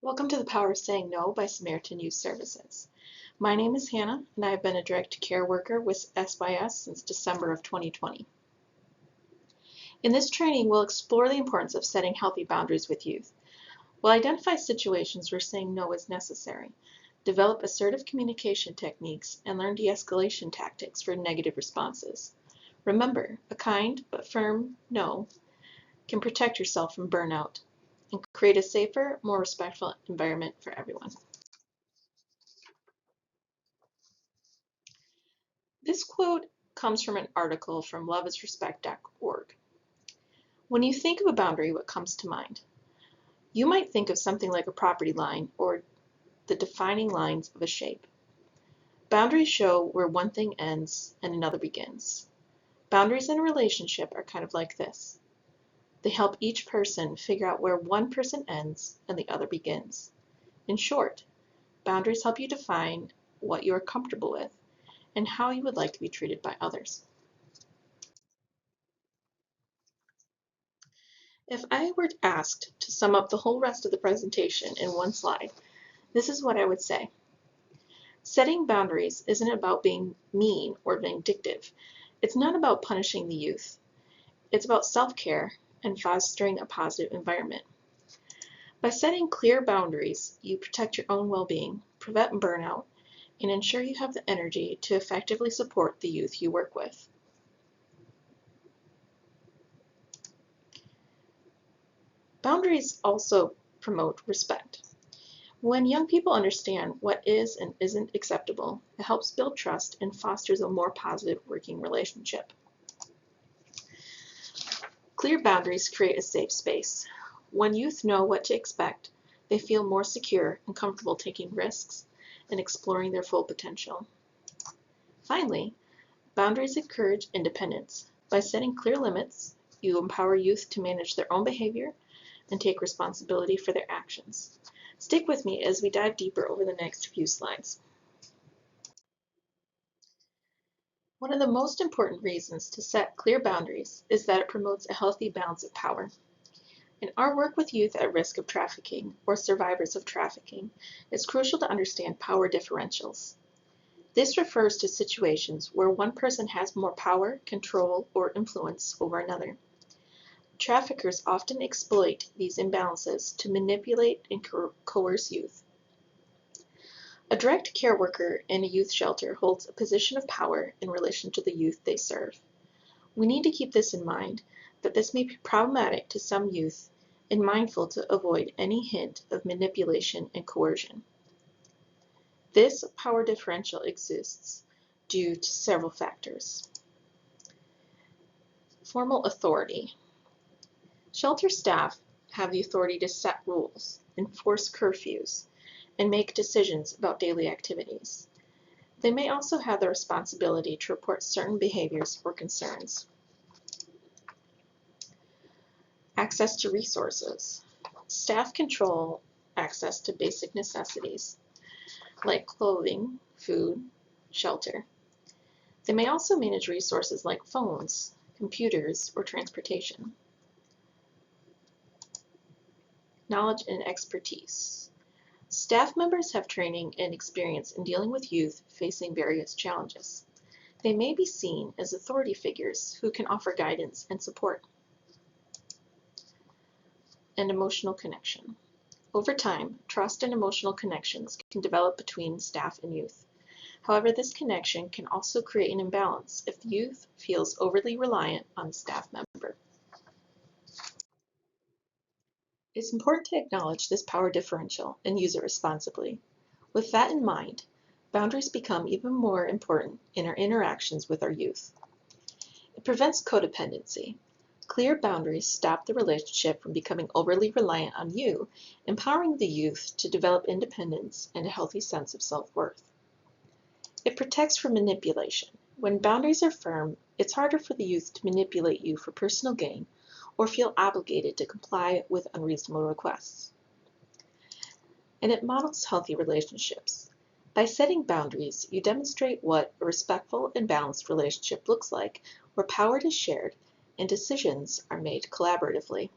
Welcome to the Power of Saying No by Samaritan Youth Services. My name is Hannah, and I have been a direct care worker with SYS since December of 2020. In this training, we'll explore the importance of setting healthy boundaries with youth. We'll identify situations where saying no is necessary, develop assertive communication techniques, and learn de-escalation tactics for negative responses. Remember, a kind but firm no can protect yourself from burnout and create a safer, more respectful environment for everyone. This quote comes from an article from loveisrespect.org. When you think of a boundary, what comes to mind? You might think of something like a property line or the defining lines of a shape. Boundaries show where one thing ends and another begins. Boundaries in a relationship are kind of like this. They help each person figure out where one person ends and the other begins. In short, boundaries help you define what you are comfortable with and how you would like to be treated by others. If I were asked to sum up the whole rest of the presentation in one slide, this is what I would say. Setting boundaries isn't about being mean or vindictive. It's not about punishing the youth. It's about self-care and fostering a positive environment. By setting clear boundaries, you protect your own well-being, prevent burnout, and ensure you have the energy to effectively support the youth you work with. Boundaries also promote respect. When young people understand what is and isn't acceptable, it helps build trust and fosters a more positive working relationship. Clear boundaries create a safe space. When youth know what to expect, they feel more secure and comfortable taking risks and exploring their full potential. Finally, boundaries encourage independence. By setting clear limits, you empower youth to manage their own behavior and take responsibility for their actions. Stick with me as we dive deeper over the next few slides. One of the most important reasons to set clear boundaries is that it promotes a healthy balance of power. In our work with youth at risk of trafficking or survivors of trafficking, it's crucial to understand power differentials. This refers to situations where one person has more power, control, or influence over another. Traffickers often exploit these imbalances to manipulate and coerce youth. A direct care worker in a youth shelter holds a position of power in relation to the youth they serve. We need to keep this in mind, that this may be problematic to some youth and mindful to avoid any hint of manipulation and coercion. This power differential exists due to several factors. Formal authority. Shelter staff have the authority to set rules, enforce curfews, and make decisions about daily activities. They may also have the responsibility to report certain behaviors or concerns. Access to resources. Staff control access to basic necessities like clothing, food, shelter. They may also manage resources like phones, computers, or transportation. Knowledge and expertise. Staff members have training and experience in dealing with youth facing various challenges. They may be seen as authority figures who can offer guidance and support. And emotional connection. Over time, trust and emotional connections can develop between staff and youth. However, this connection can also create an imbalance if the youth feels overly reliant on the staff member. It's important to acknowledge this power differential and use it responsibly. With that in mind, boundaries become even more important in our interactions with our youth. It prevents codependency. Clear boundaries stop the relationship from becoming overly reliant on you, empowering the youth to develop independence and a healthy sense of self-worth. It protects from manipulation. When boundaries are firm, it's harder for the youth to manipulate you for personal gain or feel obligated to comply with unreasonable requests. And it models healthy relationships. By setting boundaries, you demonstrate what a respectful and balanced relationship looks like, where power is shared and decisions are made collaboratively.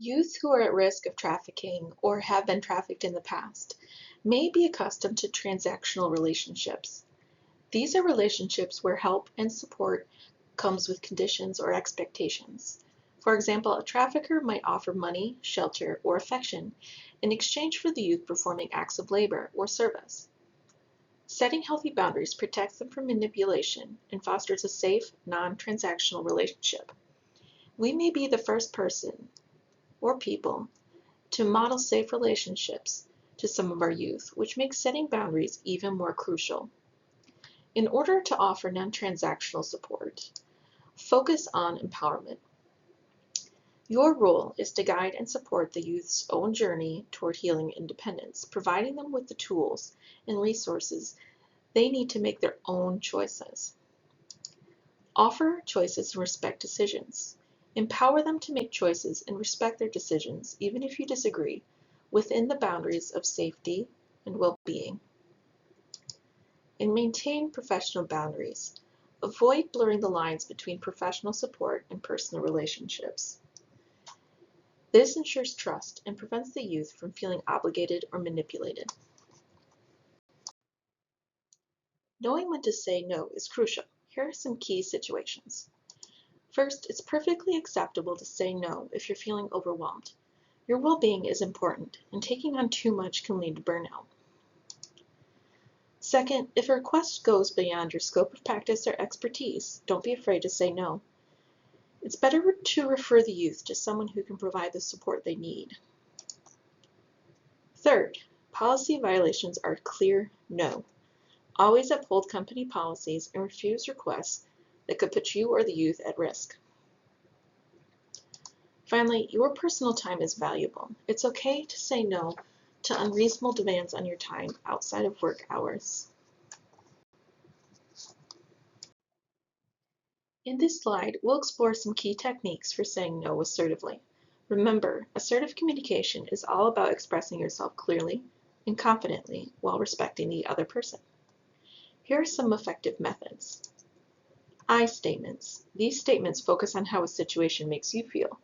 Youth who are at risk of trafficking or have been trafficked in the past may be accustomed to transactional relationships. These are relationships where help and support comes with conditions or expectations. For example, a trafficker might offer money, shelter, or affection in exchange for the youth performing acts of labor or service. Setting healthy boundaries protects them from manipulation and fosters a safe, non-transactional relationship. We may be the first person or people to model safe relationships to some of our youth, which makes setting boundaries even more crucial. In order to offer non-transactional support, focus on empowerment. Your role is to guide and support the youth's own journey toward healing independence, providing them with the tools and resources they need to make their own choices. Offer choices and respect decisions. Empower them to make choices and respect their decisions, even if you disagree, within the boundaries of safety and well-being. And maintain professional boundaries. Avoid blurring the lines between professional support and personal relationships. This ensures trust and prevents the youth from feeling obligated or manipulated. Knowing when to say no is crucial. Here are some key situations. First, it's perfectly acceptable to say no if you're feeling overwhelmed. Your well-being is important, and taking on too much can lead to burnout. Second, if a request goes beyond your scope of practice or expertise, don't be afraid to say no. It's better to refer the youth to someone who can provide the support they need. Third, policy violations are a clear no. Always uphold company policies and refuse requests that could put you or the youth at risk. Finally, your personal time is valuable. It's okay to say no to unreasonable demands on your time outside of work hours. In this slide, we'll explore some key techniques for saying no assertively. Remember, assertive communication is all about expressing yourself clearly and confidently while respecting the other person. Here are some effective methods. I statements. These statements focus on how a situation makes you feel.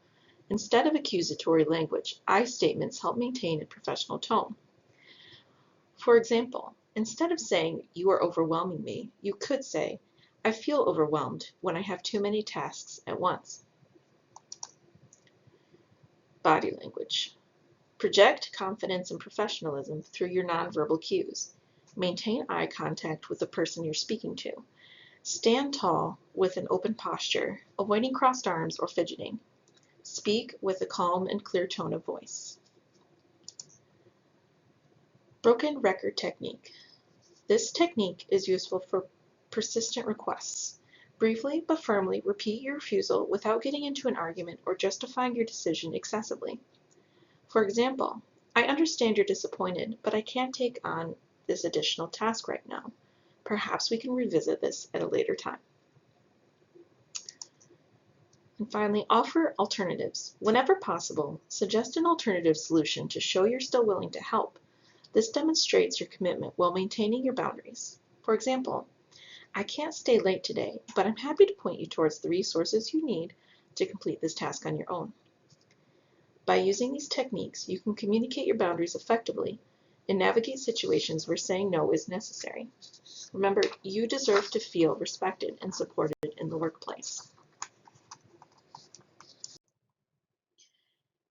Instead of accusatory language, I statements help maintain a professional tone. For example, instead of saying, "You are overwhelming me," you could say, "I feel overwhelmed when I have too many tasks at once." Body language. Project confidence and professionalism through your nonverbal cues. Maintain eye contact with the person you're speaking to. Stand tall with an open posture, avoiding crossed arms or fidgeting. Speak with a calm and clear tone of voice. Broken record technique. This technique is useful for persistent requests. Briefly but firmly repeat your refusal without getting into an argument or justifying your decision excessively. For example, "I understand you're disappointed, but I can't take on this additional task right now. Perhaps we can revisit this at a later time." And finally, offer alternatives. Whenever possible, suggest an alternative solution to show you're still willing to help. This demonstrates your commitment while maintaining your boundaries. For example, "I can't stay late today, but I'm happy to point you towards the resources you need to complete this task on your own." By using these techniques, you can communicate your boundaries effectively and navigate situations where saying no is necessary. Remember, you deserve to feel respected and supported in the workplace.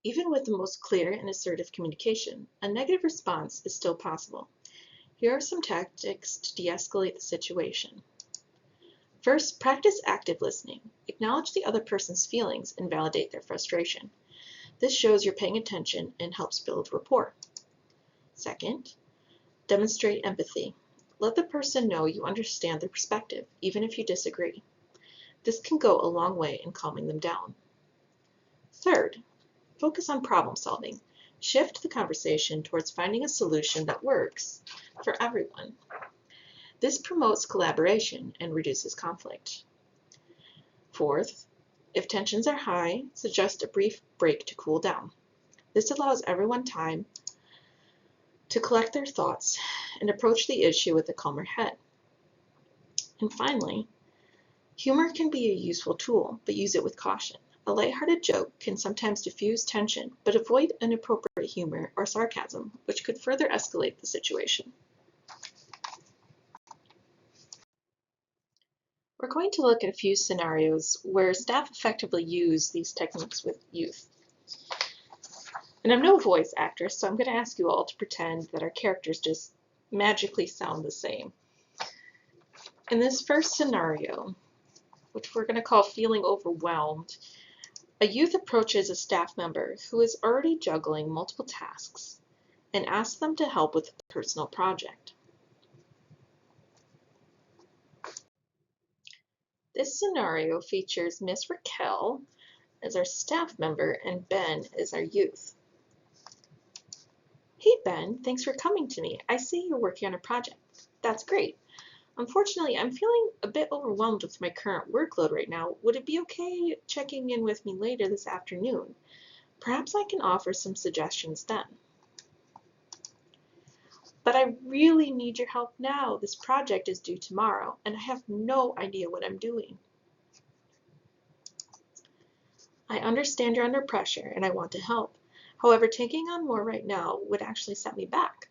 Even with the most clear and assertive communication, a negative response is still possible. Here are some tactics to de-escalate the situation. First, practice active listening. Acknowledge the other person's feelings and validate their frustration. This shows you're paying attention and helps build rapport. Second, demonstrate empathy. Let the person know you understand their perspective, even if you disagree. This can go a long way in calming them down. Third, focus on problem solving. Shift the conversation towards finding a solution that works for everyone. This promotes collaboration and reduces conflict. Fourth, if tensions are high, suggest a brief break to cool down. This allows everyone time to collect their thoughts and approach the issue with a calmer head. And finally, humor can be a useful tool, but use it with caution. A lighthearted joke can sometimes diffuse tension, but avoid inappropriate humor or sarcasm, which could further escalate the situation. We're going to look at a few scenarios where staff effectively use these techniques with youth. And I'm no voice actress, so I'm going to ask you all to pretend that our characters just magically sound the same. In this first scenario, which we're going to call feeling overwhelmed, a youth approaches a staff member who is already juggling multiple tasks and asks them to help with a personal project. This scenario features Miss Raquel as our staff member and Ben as our youth. Hey Ben, thanks for coming to me. I see you're working on a project. That's great. Unfortunately, I'm feeling a bit overwhelmed with my current workload right now. Would it be okay checking in with me later this afternoon? Perhaps I can offer some suggestions then. But I really need your help now. This project is due tomorrow, and I have no idea what I'm doing. I understand you're under pressure, and I want to help. However, taking on more right now would actually set me back.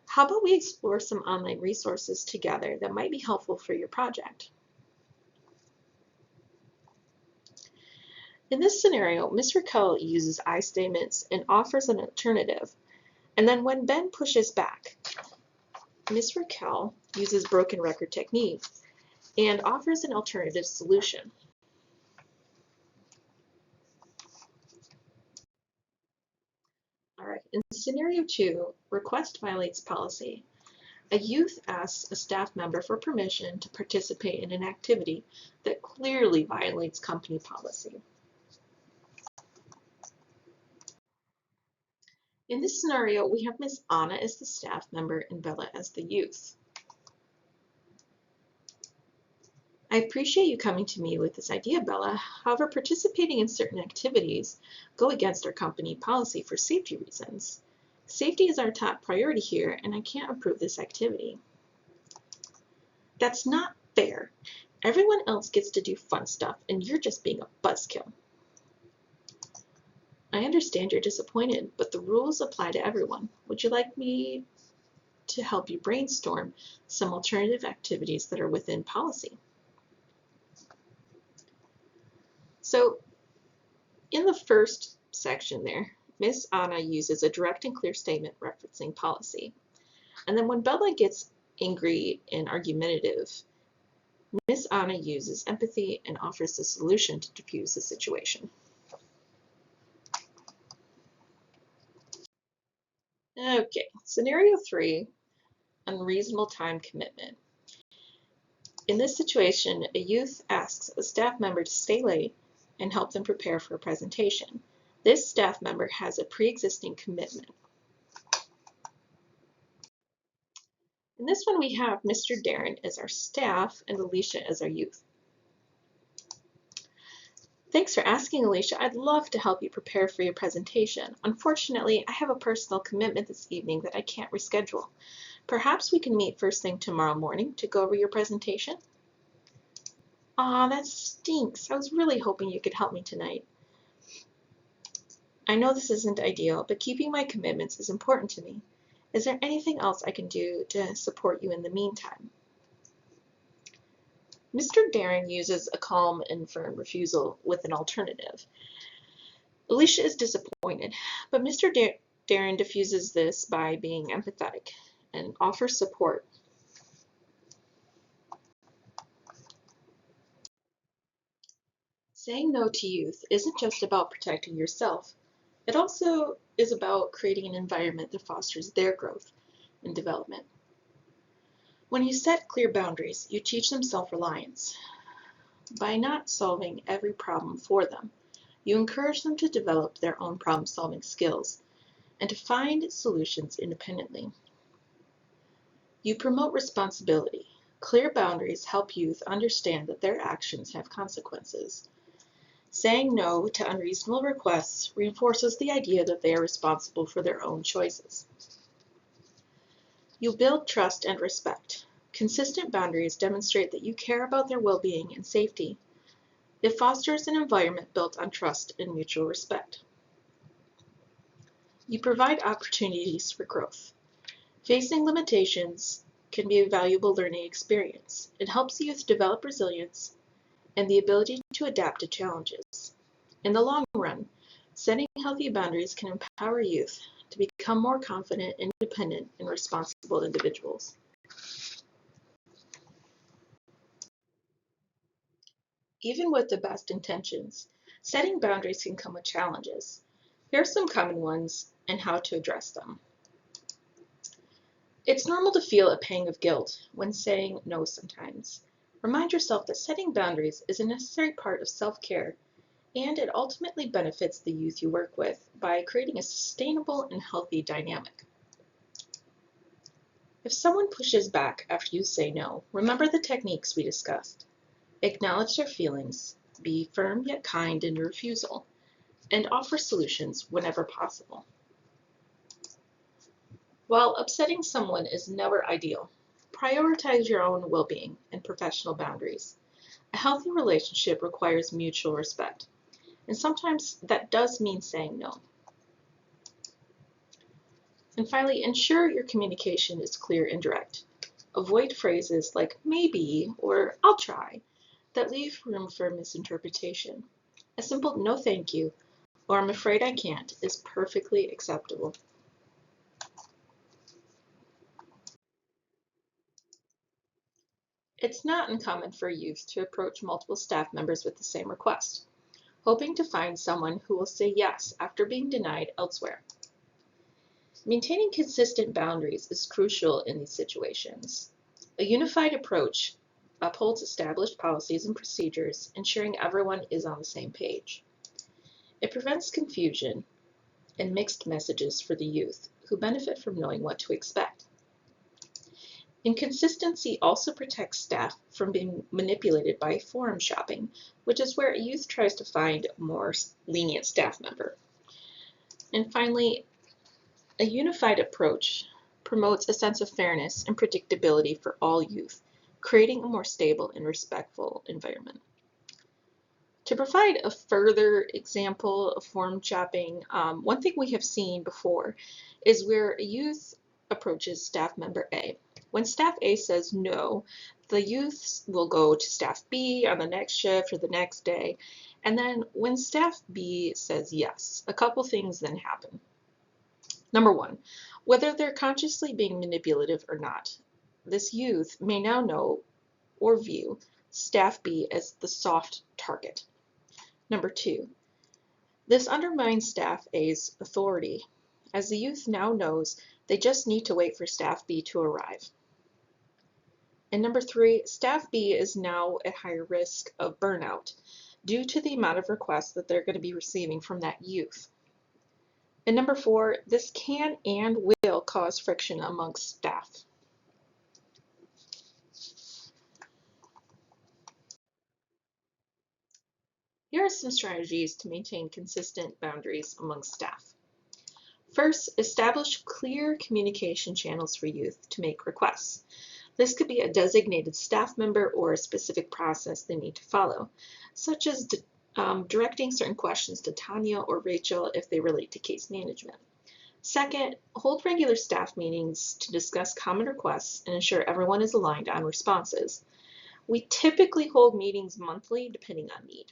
How about we explore some online resources together that might be helpful for your project? In this scenario, Ms. Raquel uses I statements and offers an alternative. And then when Ben pushes back, Ms. Raquel uses broken record technique and offers an alternative solution. All right, in scenario 2, request violates policy. A youth asks a staff member for permission to participate in an activity that clearly violates company policy. In this scenario, we have Ms. Anna as the staff member and Bella as the youth. I appreciate you coming to me with this idea, Bella. However, participating in certain activities go against our company policy for safety reasons. Safety is our top priority here, and I can't approve this activity. That's not fair. Everyone else gets to do fun stuff, and you're just being a buzzkill. I understand you're disappointed, but the rules apply to everyone. Would you like me to help you brainstorm some alternative activities that are within policy? So in the first section there, Ms. Anna uses a direct and clear statement referencing policy. And then when Bella gets angry and argumentative, Ms. Anna uses empathy and offers a solution to diffuse the situation. Okay, scenario 3, unreasonable time commitment. In this situation, a youth asks a staff member to stay late and help them prepare for a presentation. This staff member has a pre-existing commitment. In this one, we have Mr. Darren as our staff and Alicia as our youth. Thanks for asking, Alicia. I'd love to help you prepare for your presentation. Unfortunately, I have a personal commitment this evening that I can't reschedule. Perhaps we can meet first thing tomorrow morning to go over your presentation? Aw, that stinks. I was really hoping you could help me tonight. I know this isn't ideal, but keeping my commitments is important to me. Is there anything else I can do to support you in the meantime? Mr. Darren uses a calm and firm refusal with an alternative. Alicia is disappointed, but Mr. Darren diffuses this by being empathetic and offers support. Saying no to youth isn't just about protecting yourself. It also is about creating an environment that fosters their growth and development. When you set clear boundaries, you teach them self-reliance. By not solving every problem for them, you encourage them to develop their own problem-solving skills and to find solutions independently. You promote responsibility. Clear boundaries help youth understand that their actions have consequences. Saying no to unreasonable requests reinforces the idea that they are responsible for their own choices. You build trust and respect. Consistent boundaries demonstrate that you care about their well-being and safety. It fosters an environment built on trust and mutual respect. You provide opportunities for growth. Facing limitations can be a valuable learning experience. It helps youth develop resilience and the ability to adapt to challenges. In the long run, setting healthy boundaries can empower youth to become more confident, independent, and responsible individuals. Even with the best intentions, setting boundaries can come with challenges. Here are some common ones and how to address them. It's normal to feel a pang of guilt when saying no sometimes. Remind yourself that setting boundaries is a necessary part of self-care, and it ultimately benefits the youth you work with by creating a sustainable and healthy dynamic. If someone pushes back after you say no, remember the techniques we discussed. Acknowledge their feelings, be firm yet kind in your refusal, and offer solutions whenever possible. While upsetting someone is never ideal, prioritize your own well-being and professional boundaries. A healthy relationship requires mutual respect, and sometimes that does mean saying no. And finally, ensure your communication is clear and direct. Avoid phrases like maybe or I'll try that leave room for misinterpretation. A simple no thank you or I'm afraid I can't is perfectly acceptable. It's not uncommon for youth to approach multiple staff members with the same request, hoping to find someone who will say yes after being denied elsewhere. Maintaining consistent boundaries is crucial in these situations. A unified approach upholds established policies and procedures, ensuring everyone is on the same page. It prevents confusion and mixed messages for the youth, who benefit from knowing what to expect. Inconsistency also protects staff from being manipulated by forum shopping, which is where a youth tries to find a more lenient staff member. And finally, a unified approach promotes a sense of fairness and predictability for all youth, creating a more stable and respectful environment. To provide a further example of forum shopping, one thing we have seen before is where a youth approaches staff member A. When staff A says no, the youths will go to staff B on the next shift or the next day. And then when staff B says yes, a couple things then happen. Number one, whether they're consciously being manipulative or not, this youth may now know or view staff B as the soft target. Number two, this undermines staff A's authority, as the youth now knows they just need to wait for staff B to arrive. And number three, staff B is now at higher risk of burnout due to the amount of requests that they're going to be receiving from that youth. And number four, this can and will cause friction amongst staff. Here are some strategies to maintain consistent boundaries amongst staff. First, establish clear communication channels for youth to make requests. This could be a designated staff member or a specific process they need to follow, such as directing certain questions to Tanya or Rachel if they relate to case management. Second, hold regular staff meetings to discuss common requests and ensure everyone is aligned on responses. We typically hold meetings monthly depending on need.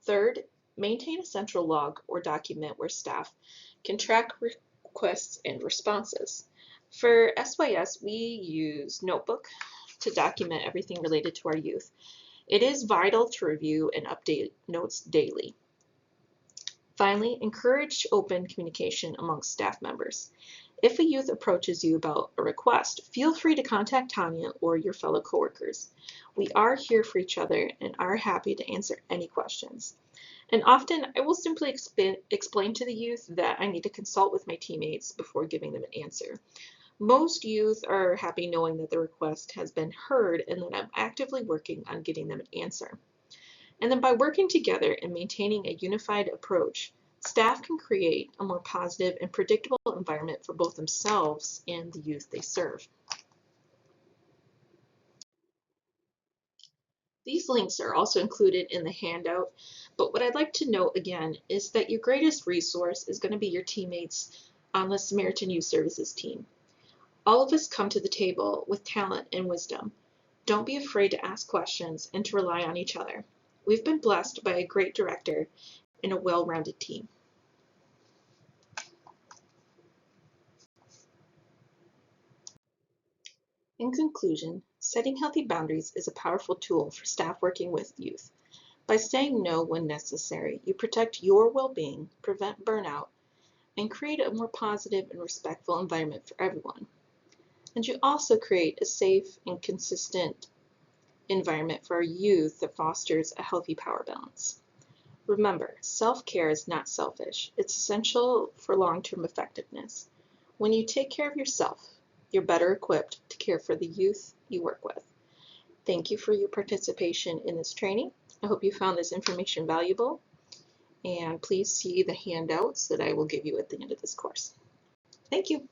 Third, maintain a central log or document where staff can track requests and responses. For SYS, we use Notebook to document everything related to our youth. It is vital to review and update notes daily. Finally, encourage open communication amongst staff members. If a youth approaches you about a request, feel free to contact Tanya or your fellow coworkers. We are here for each other and are happy to answer any questions. And often I will simply explain to the youth that I need to consult with my teammates before giving them an answer. Most youth are happy knowing that the request has been heard and that I'm actively working on getting them an answer. And then by working together and maintaining a unified approach, staff can create a more positive and predictable environment for both themselves and the youth they serve. These links are also included in the handout, but what I'd like to note again is that your greatest resource is going to be your teammates on the Samaritan Youth Services team. All of us come to the table with talent and wisdom. Don't be afraid to ask questions and to rely on each other. We've been blessed by a great director and a well-rounded team. In conclusion, setting healthy boundaries is a powerful tool for staff working with youth. By saying no when necessary, you protect your well-being, prevent burnout, and create a more positive and respectful environment for everyone. And you also create a safe and consistent environment for our youth that fosters a healthy power balance. Remember, self-care is not selfish. It's essential for long-term effectiveness. When you take care of yourself, you're better equipped to care for the youth you work with. Thank you for your participation in this training. I hope you found this information valuable, and please see the handouts that I will give you at the end of this course. Thank you.